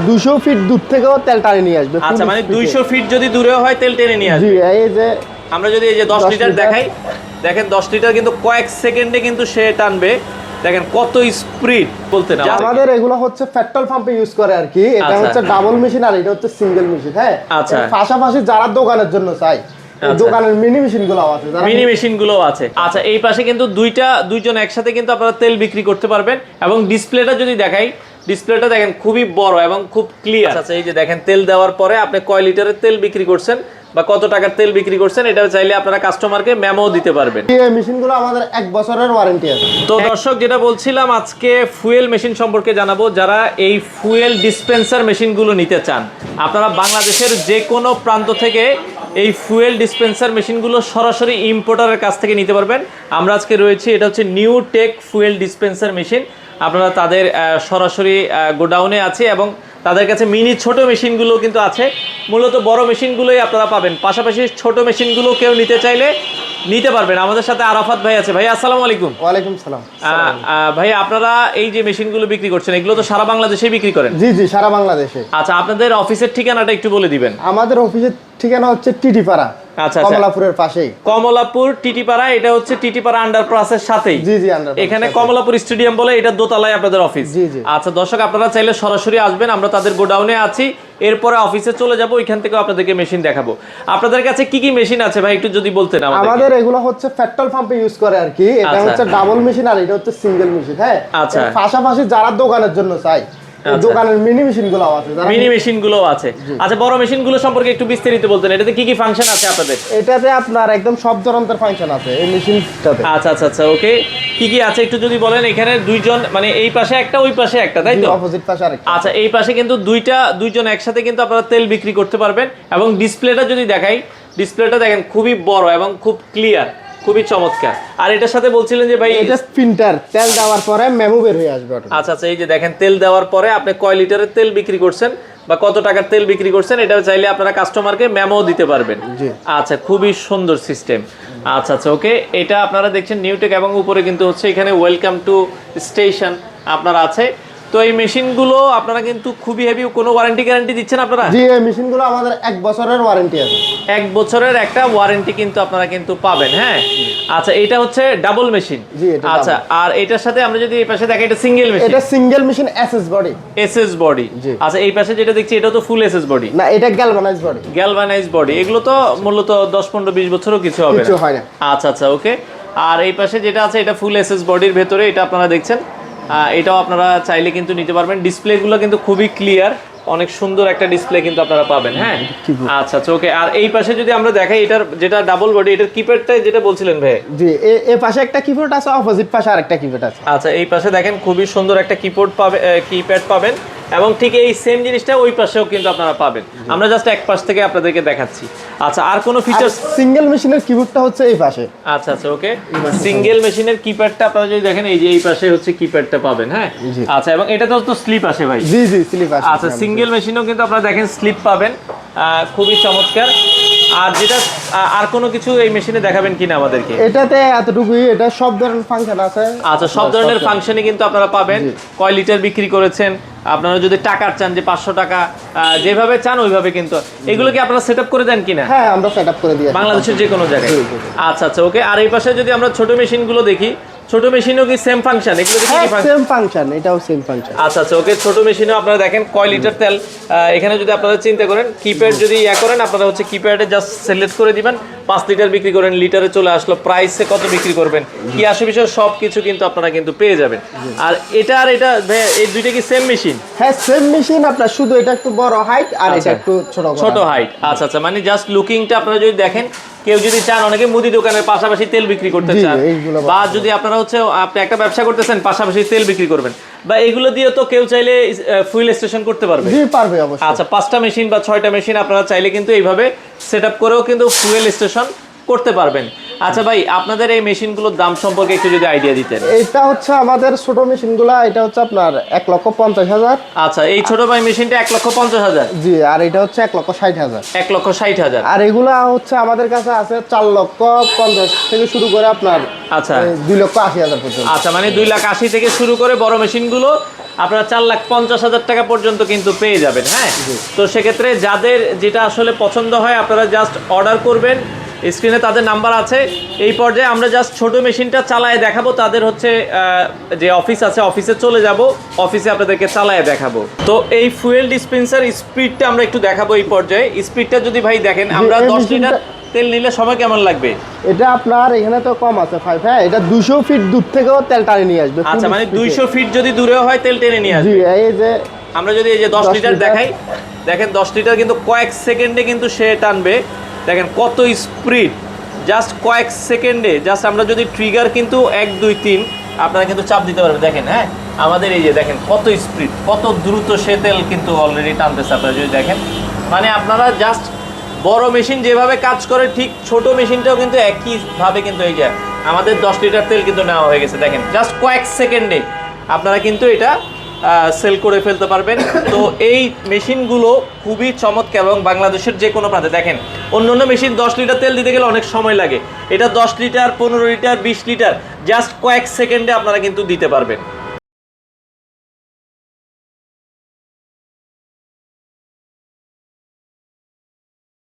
200 fit দূর থেকেও তেল টানে নিয়ে আসবে। আচ্ছা, মানে 200 ফিট যদি দূরেও হয় তেল টেনে নিয়ে আসবে। জি, এই যে আমরা যদি এই যে 10 লিটার দেখাই, দেখেন 10 লিটার কিন্তু কয়েক সেকেন্ডে কিন্তু সে টানবে। দেখেন কত স্পিড বলতে না। আমাদের এগুলো হচ্ছে পেট্রোল পাম্পে ইউজ করে আর কি। এটা হচ্ছে ডাবল মেশিন আর এটা হচ্ছে সিঙ্গেল মেশিন। হ্যাঁ, আচ্ছা, পাশাপাশি যারা দোকানের জন্য চাই, দোকানের মিনি মেশিন গুলো আছে, মিনি মেশিন গুলো আছে। আচ্ছা, এই পাশে কিন্তু দুইজন একসাথে কিন্তু আপনারা তেল বিক্রি করতে পারবেন। এবং ডিসপ্লেটা যদি দেখাই, ডিসপ্লেটা দেখেন খুবই বড় এবং খুব ক্লিয়ার। আচ্ছা, এই যে দেখেন তেল দেওয়ার পরে আপনি কয় লিটারের তেল বিক্রি করছেন বা কত টাকার তেল বিক্রি করছেন, এটা চাইলে আপনারা কাস্টমারকে মেমো দিতে পারবেন। এই মেশিনগুলো আমাদের 1 বছরের ওয়ারেন্টি আছে। তো দর্শক, যেটা বলছিলাম, আজকে ফুয়েল মেশিন সম্পর্কে জানাবো। যারা এই ফুয়েল ডিসপেন্সার মেশিনগুলো নিতে চান, আপনারা বাংলাদেশের যে কোনো প্রান্ত থেকে এই ফুয়েল ডিসপেন্সার মেশিনগুলো সরাসরি ইম্পোর্টারের কাছ থেকে নিতে পারবেন। আমরা আজকে রয়েছি, এটা হচ্ছে new tech fuel dispenser machine. আপনারা তাদের সরাসরি গোডাউনে আছে এবং তাদের কাছে মিনি ছোট মেশিনগুলো কিন্তু আছে। মূলত বড় মেশিনগুলোই আপনারা পাবেন, পাশাপাশি ছোট মেশিনগুলো কেউ নিতে চাইলে নিতে পারবেন। আমাদের সাথে আরাফাত ভাই আছে। ভাই আসসালামু আলাইকুম। ওয়ালাইকুম সালাম। ভাই, আপনারা এই যে মেশিনগুলো বিক্রি করছেন, এগুলো তো সারা বাংলাদেশে বিক্রি করেন? জি জি, সারা বাংলাদেশে। আচ্ছা, আপনাদের অফিসের ঠিকানাটা একটু বলে দিবেন। আমাদের অফিসের ঠিকানা হচ্ছে টিটিপাড়া, আচ্ছা, কমলাপুরের পাশেই। কমলাপুর টিটিপাড়া, এটা হচ্ছে টিটিপাড়া আন্ডারপাসের সাথেই। জি জি, আন্ডারপাস। এখানে কমলাপুর স্টেডিয়াম বলে, এটা দোতলায় আপনাদের অফিস। জি জি। আচ্ছা দর্শক, আপনারা চাইলে সরাসরি আসবেন, আমরা তাদের গোডাউনে আছি। এরপরে অফিসে চলে যাব, ওইখান থেকে আপনাদেরকে মেশিন দেখাবো। আপনাদের কাছে কি কি মেশিন আছে ভাই, একটু যদি বলতেন আমাদের এগুলো হচ্ছে পেট্রোল পাম্পে ইউজ করে আর কি। এটা হচ্ছে ডাবল মেশিন আর এটা হচ্ছে সিঙ্গেল মেশিন। হ্যাঁ, আচ্ছা, পাশাপাশি যারা দোকানের জন্য চাই, দোকানের মিনি মেশিন গুলো আছে, মিনি মেশিন গুলো আছে। আচ্ছা, বড় মেশিন গুলো সম্পর্কে একটু বিস্তারিত বলতেন, এটাতে কি কি ফাংশন আছে আপনাদের? এটাতে আপনার একদম সব ধরনের ফাংশন আছে এই মেশিনটাতে। আচ্ছা আচ্ছা আচ্ছা, ওকে। কি কি আছে একটু যদি বলেন। এখানে দুইজন, মানে এই পাশে একটা ওই পাশে একটা, তাই তো? অপোজিট পাশে আরেকটা। আচ্ছা, এই পাশে কিন্তু দুইজন একসাথে কিন্তু আপনারা তেল বিক্রি করতে পারবেন। এবং ডিসপ্লেটা যদি দেখাই, ডিসপ্লেটা দেখেন খুবই বড় এবং খুব ক্লিয়ার, খুবই চমৎকার। আর এটার সাথে বলছিলেন যে ভাই, এটা প্রিন্টার, তেল দেওয়ার পরে মেমো বের হয়ে আসবে। আচ্ছা আচ্ছা, এই যে দেখেন তেল দেওয়ার পরে আপনি কয় লিটারের তেল বিক্রি করছেন বা কত টাকার তেল বিক্রি করছেন, এটা চাইলে আপনারা কাস্টমারকে মেমো দিতে পারবেন। আচ্ছা, খুবই সুন্দর সিস্টেম। আচ্ছা আচ্ছা, ওকে। এটা আপনারা দেখছেন নিউটেক এবং উপরে কিন্তু হচ্ছে এখানে ওয়েলকাম টু স্টেশন আপনারা আছে। তো এই মেশিনগুলো আপনারা কিন্তু খুবই হেভি। কোনো ওয়ারেন্টি গ্যারান্টি দিচ্ছেন আপনারা? জি, এই মেশিনগুলো আমাদের 1 বছরের ওয়ারেন্টি আছে। 1 বছরের একটা ওয়ারেন্টি কিন্তু আপনারা কিন্তু পাবেন। হ্যাঁ, আচ্ছা, এটা হচ্ছে ডাবল মেশিন। আচ্ছা, আর এটার সাথে আমরা যদি এই পাশে দেখি, এটা সিঙ্গেল মেশিন। এটা single machine SS body. SS body. আচ্ছা, এই পাশে যেটা দেখছি এটা তো ফুল এসএস বডি না, এটা গ্যালভানাইজ বডি। Galvanise body. এগুলো তো মূলত 10 15 20 বছরও কিছু হবে না, কিছু হয় না। আচ্ছা আচ্ছা, ওকে। আর এই পাশে যেটা আছে এটা ফুল এসএস বডির ভেতরে, এটা আপনারা দেখছেন। এটাও আপনারা চাইলে কিন্তু নিতে পারবেন। ডিসপ্লেগুলো কিন্তু খুবই ক্লিয়ার, অনেক সুন্দর একটা ডিসপ্লে কিন্তু আপনারা পাবেন। হ্যাঁ, আচ্ছা আচ্ছা, ওকে। আর এই পাশে যদি আমরা দেখাই, এটার যেটা ডাবল বডি, এটার কিপ্যাডটা যেটা বলছিলেন ভাই। জি, এই পাশে একটা কিবোর্ড আছে, অপোজিট পাশে আরেকটা কিবোর্ড আছে। আচ্ছা, এই পাশে দেখেন খুবই সুন্দর একটা কিপ্যাড পাবেন এবং ঠিক এই সেম জিনিসটা ওই পাশেও কিন্তু আপনারা পাবেন। আমরা জাস্ট এক পাশ থেকে আপনাদেরকে দেখাচ্ছি। আচ্ছা, আর কোনো ফিচারস? সিঙ্গেল মেশিনের কিবোর্ডটা হচ্ছে এই পাশে। আচ্ছা আচ্ছা, ওকে। সিঙ্গেল মেশিনের কিপ্যাডটা আপনারা যদি দেখেন, এই যে এই পাশে হচ্ছে কিপ্যাডটা পাবেন। হ্যাঁ, আচ্ছা, এবং এটা তো স্লিপ আসে ভাই। জি জি, স্লিপ আসে। আচ্ছা, সিঙ্গেল মেশিনও কিন্তু আপনারা দেখেন স্লিপ পাবেন, খুবই চমৎকার। আর যেটা আর কোনো কিছু এই মেশিনে দেখাবেন কিনা আমাদেরকে? এটাতে এতটুকুই, এটা সব ধরনের ফাংশন আছে। আচ্ছা, সব ধরনের ফাংশনই কিন্তু আপনারা পাবেন। কয় লিটার বিক্রি করেছেন, আপনারা যদি টাকার চান যে 500 টাকা, যেভাবে চান ওইভাবে কিন্তু। এগুলো কি আপনারা সেটআপ করে দেন কিনা? হ্যাঁ, আমরা সেটআপ করে দিই বাংলাদেশের যে কোনো জায়গায়। আচ্ছা আচ্ছা, ওকে। আর এই পাশে যদি আমরা ছোট মেশিনগুলো দেখি, ছোট মেশিনও কি সেম ফাংশন? এগুলো কি ফাংশন? সেম ফাংশন, এটাও সেম ফাংশন। আচ্ছা আচ্ছা, ওকে। ছোট মেশিনও আপনারা দেখেন কয় লিটার তেল। এখানে যদি আপনারা চিন্তা করেন, কিপ্যাড যদি করেন, আপনারা হচ্ছে কিপ্যাডে জাস্ট সিলেক্ট করে দিবেন। 5 লিটার বিক্রি করেন, লিটারে চলে আসলো, প্রাইসে কত বিক্রি করবেন, কি আসে বিষয় সব কিছু কিন্তু আপনারা কিন্তু পেয়ে যাবেন। আর এটা আর এটা এই দুইটা কি সেম মেশিন? হ্যাঁ, সেম মেশিন। আপনার শুধু এটা একটু বড় হাইট আর এটা একটু ছোট হাইট। আচ্ছা আচ্ছা, মানে জাস্ট লুকিংটা আপনারা যদি দেখেন, কেউ যদি চান, অনেকে মুদি দোকানের পাশাপাশি তেল বিক্রি করতে চান, বা যদি আপনারা হচ্ছে আপনি একটা ব্যবসা করতেছেন পাশাপাশি তেল বিক্রি করবেন, বা এগুলো দিয়ে তো কেউ চাইলে ফুয়েল স্টেশন করতে পারবে। জি, পারবে অবশ্যই। আচ্ছা, 5টা মেশিন বা 6টা মেশিন আপনারা চাইলে কিন্তু এইভাবে সেটআপ করেও কিন্তু ফুয়েল স্টেশন করতে পারবেন। আচ্ছা ভাই, আপনাদের এই মেশিনগুলোর দাম সম্পর্কে একটু যদি আইডিয়া দিতেন। এটা হচ্ছে আমাদের ছোট মেশিনগুলো, এটা হচ্ছে আপনার 1,50,000। আচ্ছা, এই ছোট ভাই মেশিনটা 1,50,000। জি, আর এটা হচ্ছে 1,60,000। 1,60,000। আর এগুলা হচ্ছে আমাদের কাছে আছে 4,50,000 থেকে শুরু করে আপনার আচ্ছা 2,80,000 পর্যন্ত। আচ্ছা, মানে 2,80,000 থেকে শুরু করে বড় মেশিনগুলো আপনারা 4,50,000 টাকা পর্যন্ত কিন্তু পেয়ে যাবেন। হ্যাঁ, তো সেক্ষেত্রে যাদের যেটা আসলে পছন্দ হয় আপনারা জাস্ট অর্ডার করবেন, স্ক্রিনে তাদের নাম্বার আছে। এই পর্যায়ে আমরা জাস্ট ছোট মেশিনটা চালায় দেখাবো, তাদের হচ্ছে যে অফিস আছে অফিসে চলে যাব, অফিসে আপনাদেরকে চালায় দেখাবো। তো এই ফুয়েল ডিসপেন্সার স্পিডটা আমরা একটু দেখাবো। এই পর্যায়ে স্পিডটা যদি ভাই দেখেন, আমরা 10 লিটার তেল নিলে সময় কেমন লাগবে? এটা আপনার এখানে তো কম আছে 5, হ্যাঁ এটা 200 ফিট দূর থেকেও তেল টানে নিয়ে আসবে। আচ্ছা, মানে 200 ফিট যদি দূরেও হয় তেল টেনে নিয়ে আসবে। জি, এই যে আমরা যদি এই যে 10 লিটার দেখাই, দেখেন 10 লিটার কিন্তু কয়েক সেকেন্ডে কিন্তু সে টানবে। দেখেন কত স্পিড, জাস্ট কয়েক সেকেন্ডে। জাস্ট আমরা যদি ট্রিগার কিন্তু 1 2 3 আপনারা কিন্তু চাপ দিতে পারবেন। দেখেন, হ্যাঁ আমাদের এই যে দেখেন কত স্পিড, কত দ্রুত সে তেল কিন্তু অলরেডি টানতেছে। আপনারা যদি দেখেন, মানে আপনারা জাস্ট বড় মেশিন যেভাবে কাজ করে ঠিক ছোট মেশিনটাও কিন্তু একইভাবে কিন্তু এই যে আমাদের 10 লিটার তেল কিন্তু নেওয়া হয়ে গেছে। দেখেন জাস্ট কয়েক সেকেন্ডে আপনারা কিন্তু এটা সেল করে ফেলতে পারবেন। তো এই মেশিনগুলো খুবই চমৎকার এবং বাংলাদেশের যে কোনো প্রান্তে দেখেন, অন্য মেশিন 10 লিটার তেল দিতে গেলে অনেক সময় লাগে, এটা 10 লিটার 15 লিটার 20 লিটার জাস্ট কয়েক সেকেন্ডে আপনারা কিন্তু দিতে পারবেন।